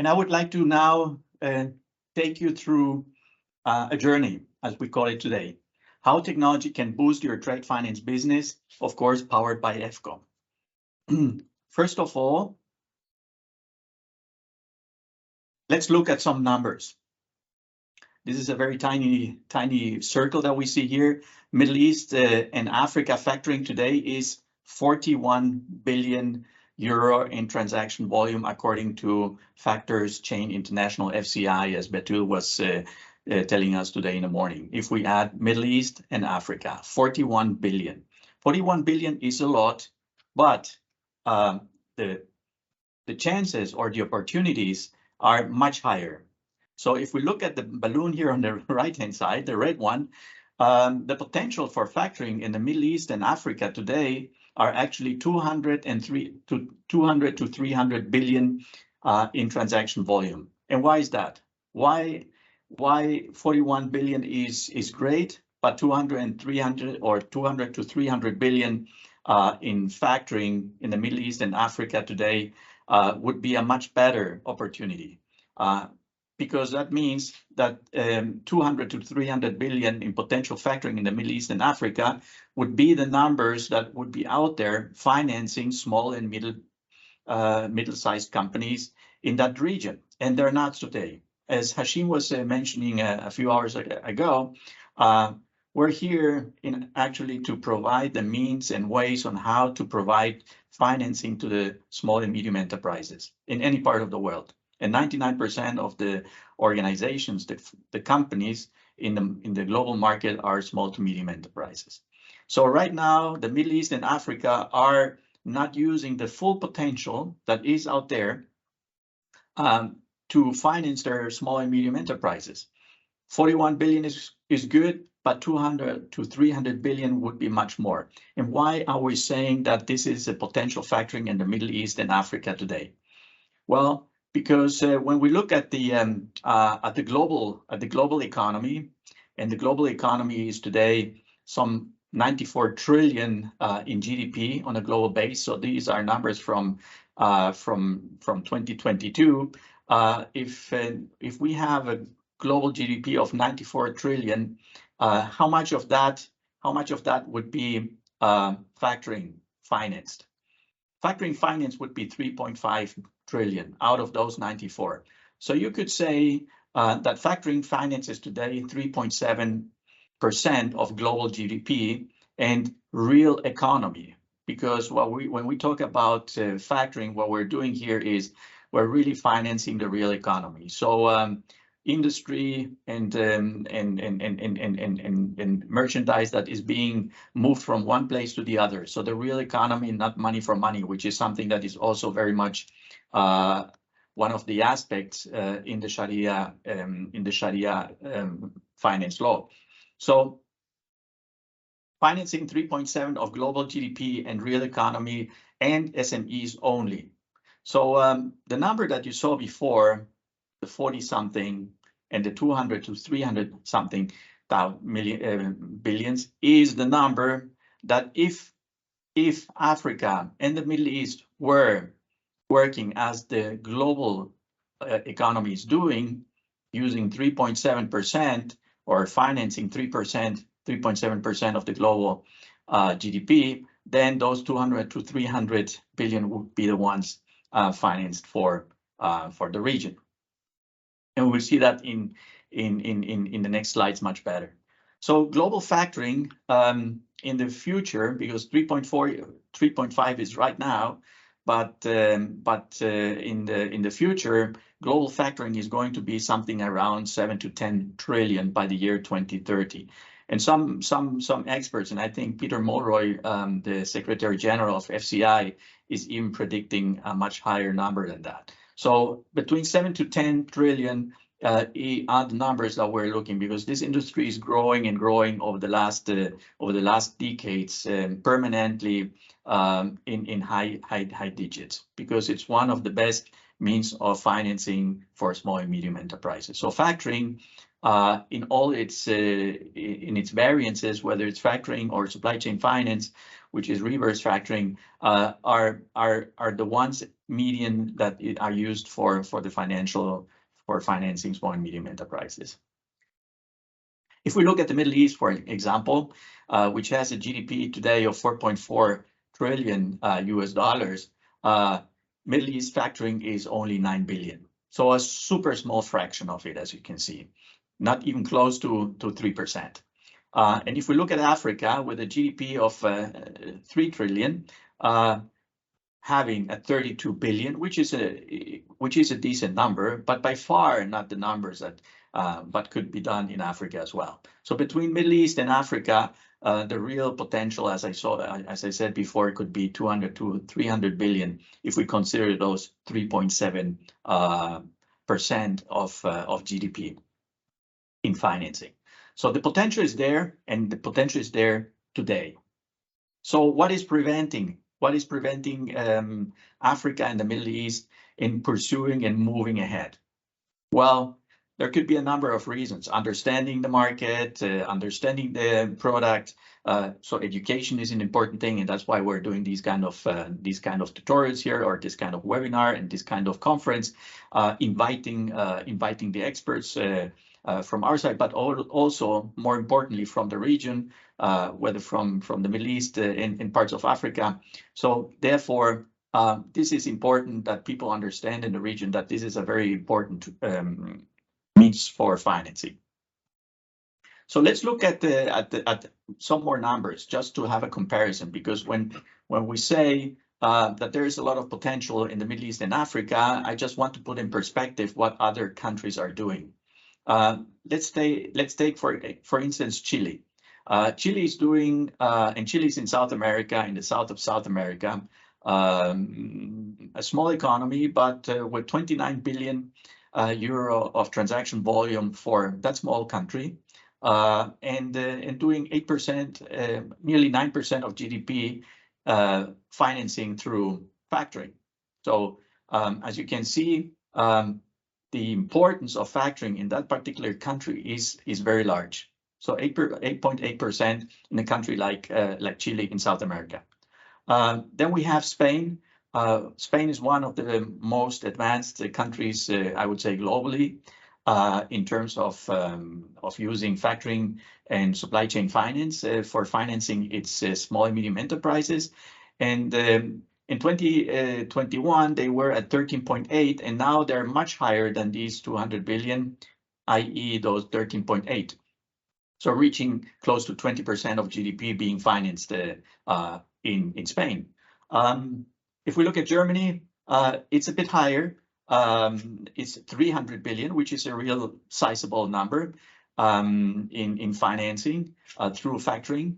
And I would like to now take you through a journey, as we call it today, how technology can boost your trade finance business, of course, powered by EFCO. First of all, let's look at some numbers. This is a very tiny circle that we see here. Middle East and Africa factoring today is 41 billion euro in transaction volume, according to Factors Chain International, FCI, as Betul was telling us today in the morning. If we add Middle East and Africa, 41 billion. 41 billion is a lot, but the chances or the opportunities are much higher. So if we look at the balloon here on the right-hand side, the red one, the potential for factoring in the Middle East and Africa today are actually 200 to 300 billion in transaction volume. And why is that? Why 41 billion is great, but 200 to 300 billion in factoring in the Middle East and Africa today would be a much better opportunity. Because that means that 200 to 300 billion in potential factoring in the Middle East and Africa would be the numbers that would be out there financing small and middle-sized companies in that region. And they're not today. As Hashim was mentioning a few hours ago, we're here actually to provide the means and ways on how to provide financing to the small and medium enterprises in any part of the world. And 99% of the organizations, the companies in the global market are small to medium enterprises. So right now, the Middle East and Africa are not using the full potential that is out there to finance their small and medium enterprises. 41 billion is good, but 200 to 300 billion would be much more. And why are we saying that this is a potential factoring in the Middle East and Africa today? Well, because when we look at the global economy, and the global economy is today some 94 trillion in GDP on a global base. So these are numbers from 2022. If we have a global GDP of 94 trillion, how much of that would be factoring financed? Factoring finance would be 3.5 trillion out of those 94. So you could say that factoring finance is today 3.7% of global GDP and real economy. Because when we talk about factoring, what we're doing here is we're really financing the real economy. So industry and merchandise that is being moved from one place to the other. So the real economy, not money for money, which is something that is also very much one of the aspects in the Sharia finance law. So financing 3.7 of global GDP and real economy and SMEs only. So the number that you saw before, the 40-something and the 200 to 300-something billions is the number that if Africa and the Middle East were working as the global economy is doing, using 3.7% or financing 3.7% of the global GDP, then those 200 to 300 billion would be the ones financed for the region. And we'll see that in the next slides much better. So global factoring in the future, because 3.5 is right now, but in the future, global factoring is going to be something around 7 to 10 trillion by the year 2030. And some experts, and I think Peter Mulroy, the Secretary General of FCI, is even predicting a much higher number than that. So between 7 to 10 trillion are the numbers that we're looking, because this industry is growing and growing over the last decades, permanently in high digits, because it's one of the best means of financing for small and medium enterprises. So factoring in all its in its variances, whether it's factoring or supply chain finance, which is reverse factoring, are the ones median that are used for the financing small and medium enterprises. If we look at the Middle East, for example, which has a GDP today of 4.4 trillion US dollars, Middle East factoring is only 9 billion. So a super small fraction of it, as you can see, not even close to 3%. And if we look at Africa with a GDP of 3 trillion, having a 32 billion, which is a decent number, but by far not the numbers that but could be done in Africa as well. So between Middle East and Africa, the real potential, as I said before, it could be 200 to 300 billion if we consider those 3.7% of GDP in financing. So the potential is there, and the potential is there today. So what is preventing Africa and the Middle East in pursuing and moving ahead? Well, there could be a number of reasons. Understanding the market, understanding the product. So education is an important thing, and that's why we're doing these kind of tutorials here, or this kind of webinar and this kind of conference, inviting the experts from our side, but also more importantly from the region, whether from the Middle East and parts of Africa. So therefore, this is important that people understand in the region that this is a very important means for financing. So let's look at some more numbers just to have a comparison, because when we say that there is a lot of potential in the Middle East and Africa, I just want to put in perspective what other countries are doing. Let's take for instance Chile. Chile is doing, and Chile is in South America, in the south of South America, a small economy, but with 29 billion euro of transaction volume for that small country, and doing 8%, nearly 9% of GDP financing through factoring. So as you can see, the importance of factoring in that particular country is very large. So 8.8% in a country like Chile in South America. Then we have Spain. Spain is one of the most advanced countries, I would say, globally, in terms of using factoring and supply chain finance for financing its small and medium enterprises. And in 2021, they were at 13.8, and now they're much higher than these 200 billion, i.e. those 13.8. So reaching close to 20% of GDP being financed in Spain. If we look at Germany, it's a bit higher. It's 300 billion, which is a real sizable number in financing through factoring.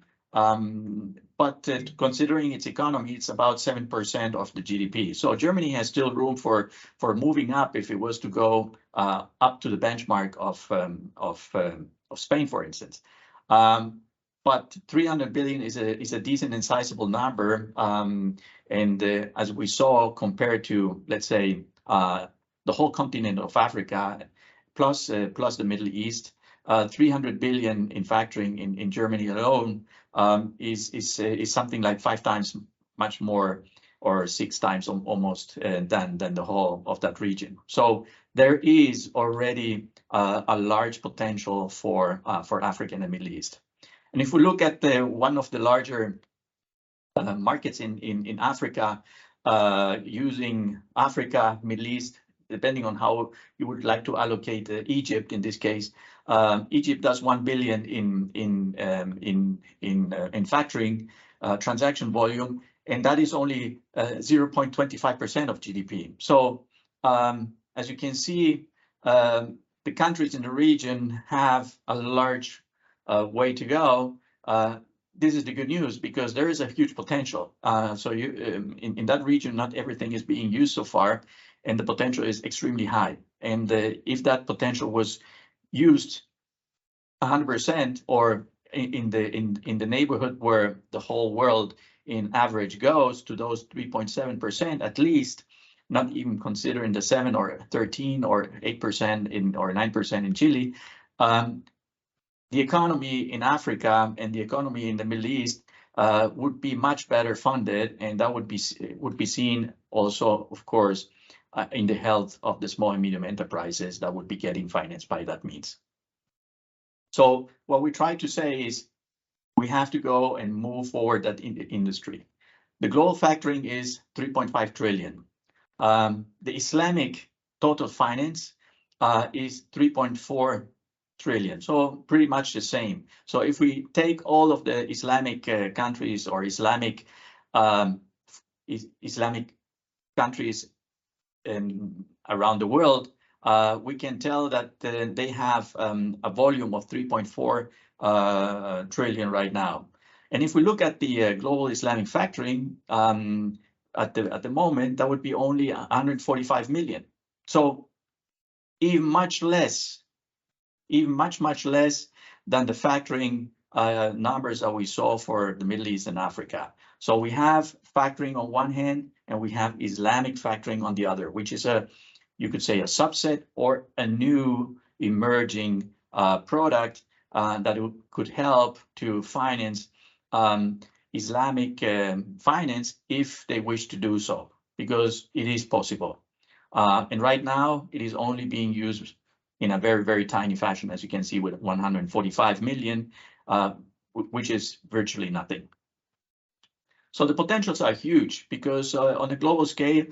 But considering its economy, it's about 7% of the GDP. So Germany has still room for moving up if it was to go up to the benchmark of Spain, for instance. But 300 billion is a decent and sizable number. And as we saw, compared to, let's say, the whole continent of Africa, plus the Middle East, 300 billion in factoring in Germany alone is something like 5 times much more, or 6 times almost, than the whole of that region. So there is already a large potential for Africa and the Middle East. And if we look at one of the larger markets in Africa, using Africa, Middle East, depending on how you would like to allocate Egypt in this case, Egypt does 1 billion in factoring transaction volume, and that is only 0.25% of GDP. So as you can see, the countries in the region have a large way to go. This is the good news, because there is a huge potential. So you, in that region, not everything is being used so far, and the potential is extremely high. And if that potential was used 100%, or in the neighborhood where the whole world in average goes to those 3.7% at least, not even considering the 7 or 13 or 8% or 9% in Chile, The economy in Africa and the economy in the Middle East would be much better funded, and that would be seen also, of course, in the health of the small and medium enterprises that would be getting financed by that means. So what we try to say is we have to go and move forward that in the industry. The global factoring is 3.5 trillion. The Islamic total finance is 3.4 trillion, so pretty much the same. So if we take all of the Islamic countries or Islamic countries around the world, we can tell that they have a volume of 3.4 trillion right now. And if we look at the global Islamic factoring at the moment, that would be only 145 million. So even much less, much less than the factoring numbers that we saw for the Middle East and Africa. So we have factoring on one hand, and we have Islamic factoring on the other, which is you could say a subset or a new emerging product that could help to finance Islamic finance if they wish to do so, because it is possible. And right now, it is only being used in a very, very tiny fashion, as you can see, with 145 million, which is virtually nothing. So the potentials are huge because on a global scale,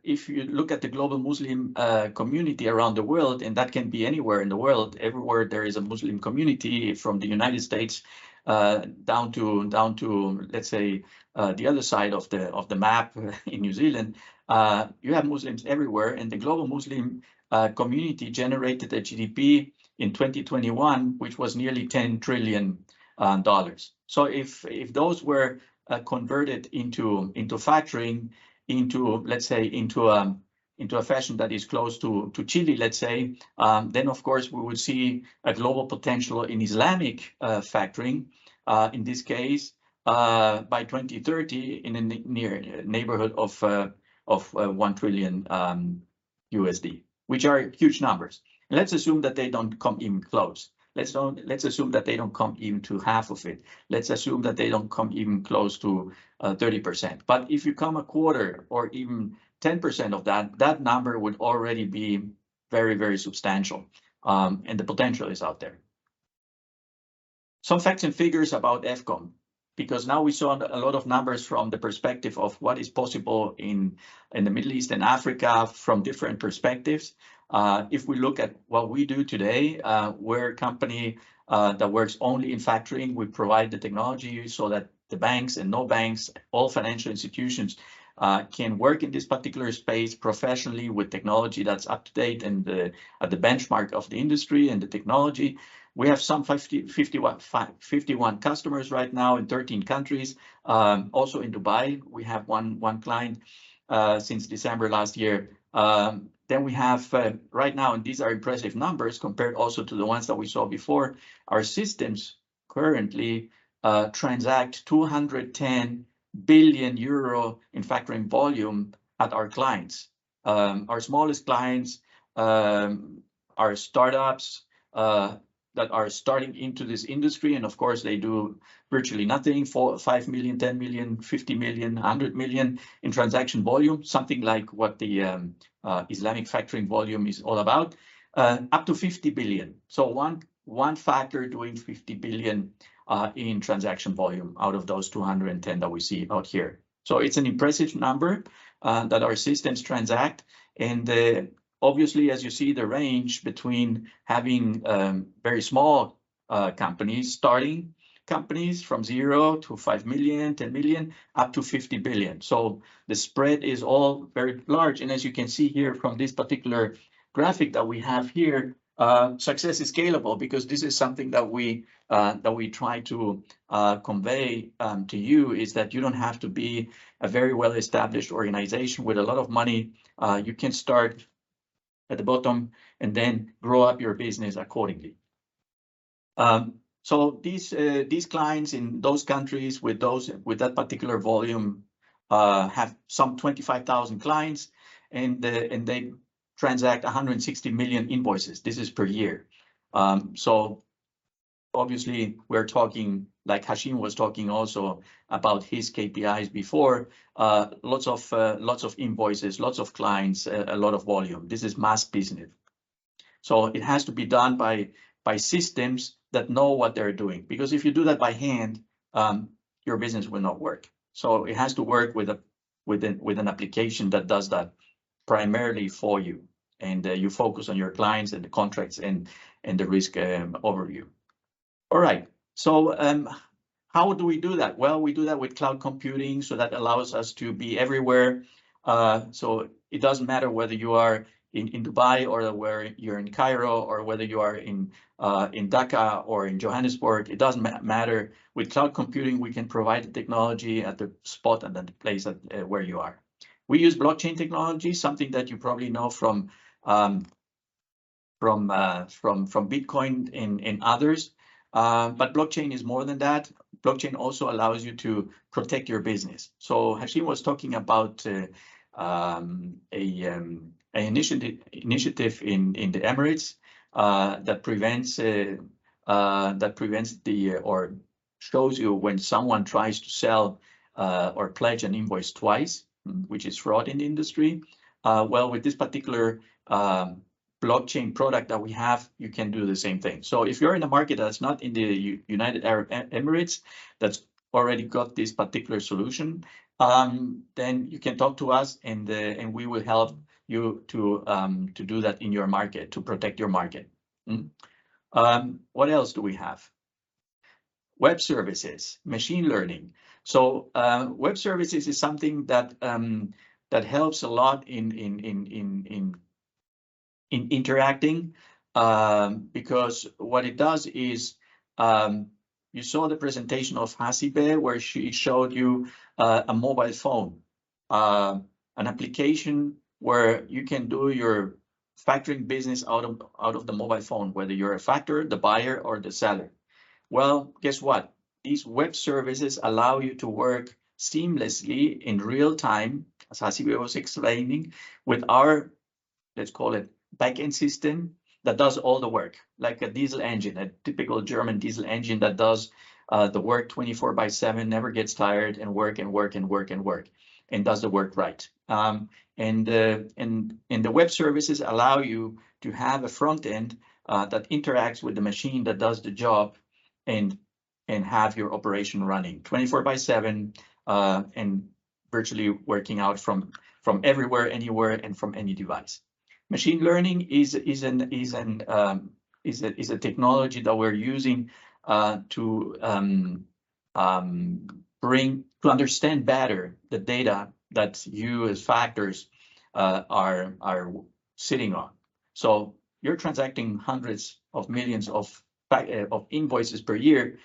if you look at the global Muslim community around the world, and that can be anywhere in the world, everywhere there is a Muslim community, from the United States down to let's say the other side of the map in New Zealand, you have Muslims everywhere, and the global Muslim community generated a GDP in 2021, which was nearly $10 trillion. So if those were converted into factoring, let's say into a fashion that is close to Chile, let's say, then of course we would see a global potential in Islamic factoring. In this case, by 2030, in a near neighborhood of 1 trillion USD, which are huge numbers. And let's assume that they don't come even close. Let's assume that they don't come even to half of it. Let's assume that they don't come even close to 30%. But if you come a quarter or even 10% of that number would already be very, very substantial. And the potential is out there. Some facts and figures about FCOM, because now we saw a lot of numbers from the perspective of what is possible in the Middle East and Africa from different perspectives. If we look at what we do today, we're a company that works only in factoring. We provide the technology so that the banks and no banks, all financial institutions can work in this particular space professionally with technology that's up to date and at the benchmark of the industry and the technology. We have some 51 customers right now in 13 countries. Also in Dubai, we have one client since December last year. Then we have right now, and these are impressive numbers compared also to the ones that we saw before, our systems currently transact 210 billion euro in factoring volume at our clients. Our smallest clients are startups that are starting into this industry, and of course they do virtually nothing, 5 million, 10 million, 50 million, 100 million in transaction volume, something like what the Islamic factoring volume is all about, up to 50 billion. So one factor doing 50 billion in transaction volume out of those 210 that we see out here. So it's an impressive number that our systems transact. And obviously, as you see, the range between having very small companies, starting companies from 0 to 5 million, 10 million, up to 50 billion. So the spread is all very large. And as you can see here from this particular graphic that we have here, success is scalable, because this is something that we try to convey to you, is that you don't have to be a very well-established organization with a lot of money. You can start at the bottom and then grow up your business accordingly. So these clients in those countries with that particular volume have some 25,000 clients, and they transact 160 million invoices. This is per year. So obviously, we're talking, like Hashim was talking also about his KPIs before, lots of invoices, lots of clients, a lot of volume. This is mass business. So it has to be done by systems that know what they're doing. Because if you do that by hand, your business will not work. So it has to work with an application that does that primarily for you, and you focus on your clients and the contracts and the risk overview. All right. So how do we do that? Well, we do that with cloud computing, so that allows us to be everywhere. So it doesn't matter whether you are in Dubai or where you're in Cairo, or whether you are in Dhaka or in Johannesburg. It doesn't matter. With cloud computing, we can provide the technology at the spot and at the place where you are. We use blockchain technology, something that you probably know from Bitcoin and others. But blockchain is more than that. Blockchain also allows you to protect your business. So Hashim was talking about an initiative in the Emirates that prevents or shows you when someone tries to sell or pledge an invoice twice, which is fraud in the industry. Well, with this particular blockchain product that we have, you can do the same thing. So if you're in a market that's not in the United Arab Emirates, that's already got this particular solution, then you can talk to us, and we will help you to do that in your market, to protect your market. What else do we have? Web services, machine learning. So web services is something that that helps a lot in interacting, because what it does is, you saw the presentation of Hasibe where she showed you a mobile phone, an application where you can do your factoring business out of the mobile phone, whether you're a factor, the buyer, or the seller. Well, guess what? These web services allow you to work seamlessly in real time, as Hasibe was explaining, with our, let's call it, backend system that does all the work, like a diesel engine, a typical German diesel engine that does the work 24/7, never gets tired, and work and work and work and work, and does the work right. And the web services allow you to have a front end that interacts with the machine that does the job, and have your operation running 24/7 and virtually working out from everywhere, anywhere, and from any device. Machine learning is a technology that we're using to understand better the data that you as factors are sitting on. So you're transacting hundreds of millions of invoices per year,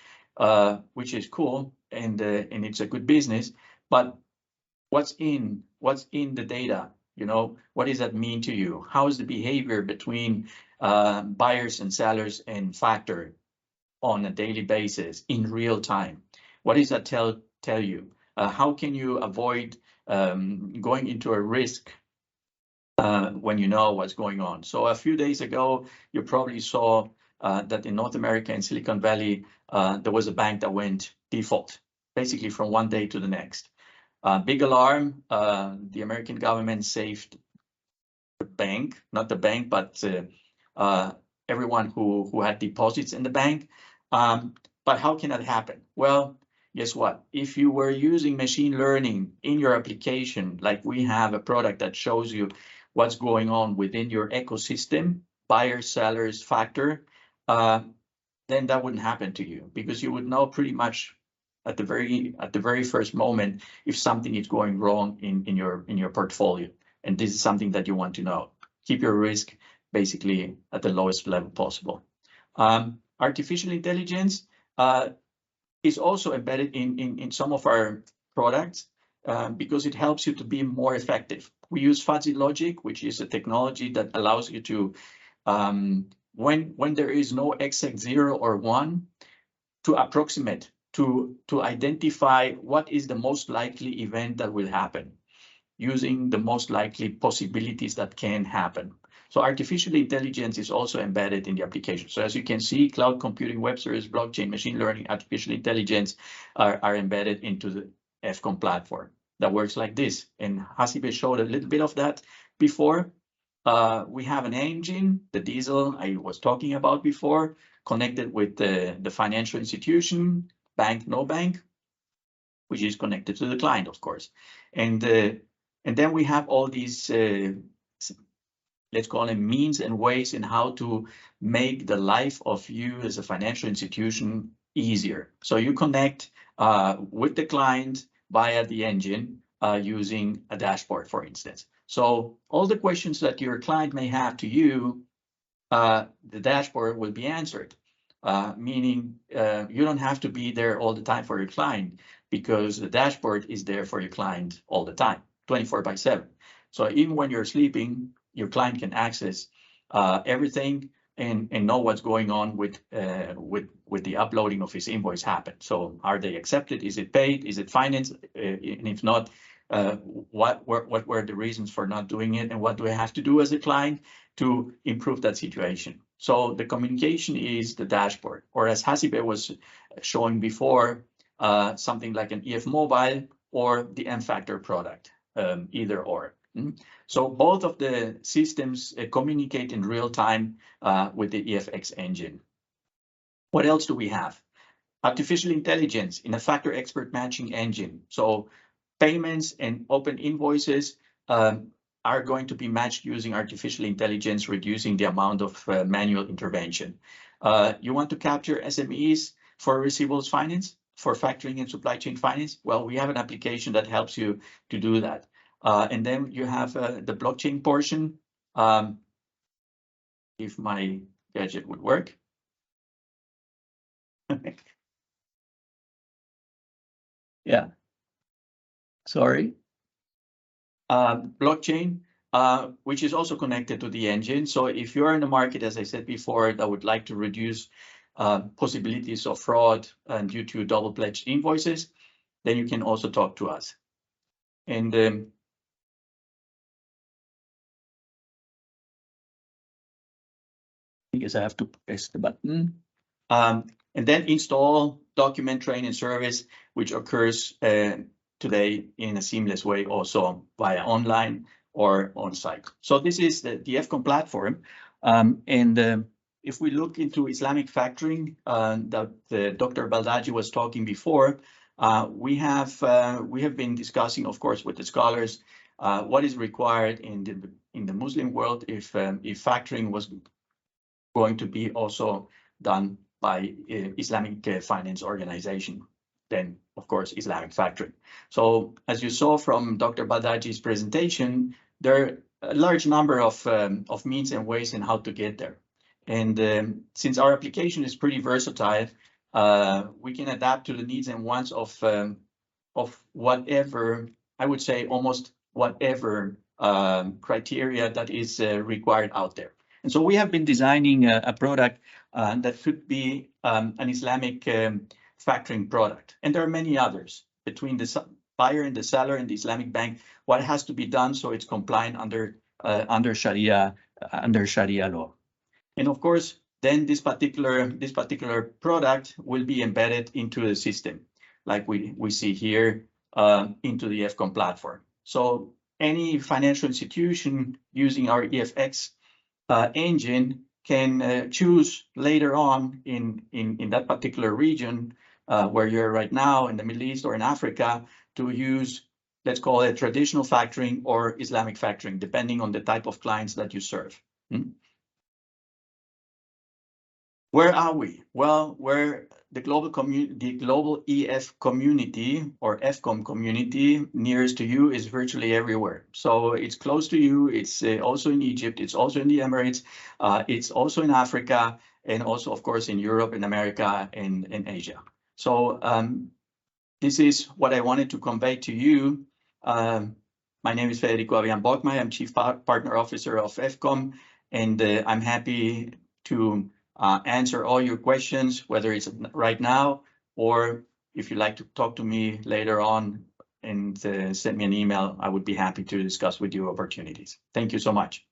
which is cool, and it's a good business. But what's in the data? You know, what does that mean to you? How is the behavior between buyers and sellers and factor on a daily basis in real time? What does that tell you? How can you avoid going into a risk when you know what's going on? So a few days ago, you probably saw that in North America, in Silicon Valley, there was a bank that went default, basically from one day to the next. Big alarm. The American government saved the bank, not the bank, but everyone who had deposits in the bank. But how can that happen? Well, guess what? If you were using machine learning in your application, like we have a product that shows you what's going on within your ecosystem, buyers, sellers, factor, then that wouldn't happen to you, because you would know pretty much at the very first moment if something is going wrong in your portfolio. And this is something that you want to know. Keep your risk basically at the lowest level possible. Artificial intelligence is also embedded in some of our products because it helps you to be more effective. We use fuzzy logic, which is a technology that allows you to, when there is no exact 0 or 1, to approximate, to identify what is the most likely event that will happen, using the most likely possibilities that can happen. So artificial intelligence is also embedded in the application. So as you can see, cloud computing, web service, blockchain, machine learning, artificial intelligence are embedded into the FCOM platform that works like this. And Hasibe showed a little bit of that before. We have an engine, the diesel I was talking about before, connected with the financial institution, bank, no bank, which is connected to the client, of course. And then we have all these, let's call them means and ways in how to make the life of you as a financial institution easier. So you connect with the client via the engine using a dashboard, for instance. So all the questions that your client may have to you, the dashboard will be answered, meaning you don't have to be there all the time for your client, because the dashboard is there for your client all the time, 24/7. So even when you're sleeping, your client can access everything and know what's going on with the uploading of his invoice happen. So are they accepted? Is it paid? Is it financed? And if not, what were the reasons for not doing it, and what do I have to do as a client to improve that situation? So the communication is the dashboard, or as Hasibe was showing before, something like an EF Mobile or the M-Factor product, either or. So both of the systems communicate in real time with the EFX engine. What else do we have? Artificial intelligence in a factor expert matching engine. So payments and open invoices are going to be matched using artificial intelligence, reducing the amount of manual intervention. You want to capture SMEs for receivables finance, for factoring and supply chain finance? Well, we have an application that helps you to do that. And then you have the blockchain portion. If my gadget would work. Yeah. Sorry. Blockchain, which is also connected to the engine. So if you're in the market, as I said before, that would like to reduce possibilities of fraud due to double pledged invoices, then you can also talk to us. And I guess I have to press the button. And then install, document, train, and service, which occurs today in a seamless way, also via online or on-site. So this is the FCOM platform. If we look into Islamic factoring that Dr. Baldagi was talking before, we have been discussing, of course, with the scholars, what is required in the Muslim world if factoring was going to be also done by Islamic finance organization, then of course Islamic factoring. So as you saw from Dr. Badagi's presentation, there are a large number of means and ways in how to get there. And since our application is pretty versatile, we can adapt to the needs and wants of whatever, I would say almost whatever criteria that is required out there. And so we have been designing a product that could be an Islamic factoring product. And there are many others between the buyer and the seller and the Islamic bank, what has to be done so it's compliant under Sharia law. And of course, then this particular product will be embedded into the system, like we see here into the FCOM platform. So any financial institution using our EFX engine can choose later on in that particular region where you're right now in the Middle East or in Africa to use, let's call it traditional factoring or Islamic factoring, depending on the type of clients that you serve. Where are we? Well, we're the global EF community or FCOM community nearest to you is virtually everywhere. So it's close to you. It's also in Egypt. It's also in the Emirates. It's also in Africa, and also, of course, in Europe and America and Asia. So this is what I wanted to convey to you. My name is Federico Borgmeyer. I'm Chief Partner Officer of FCOM, and I'm happy to answer all your questions, whether it's right now or if you'd like to talk to me later on and send me an email, I would be happy to discuss with you opportunities. Thank you so much.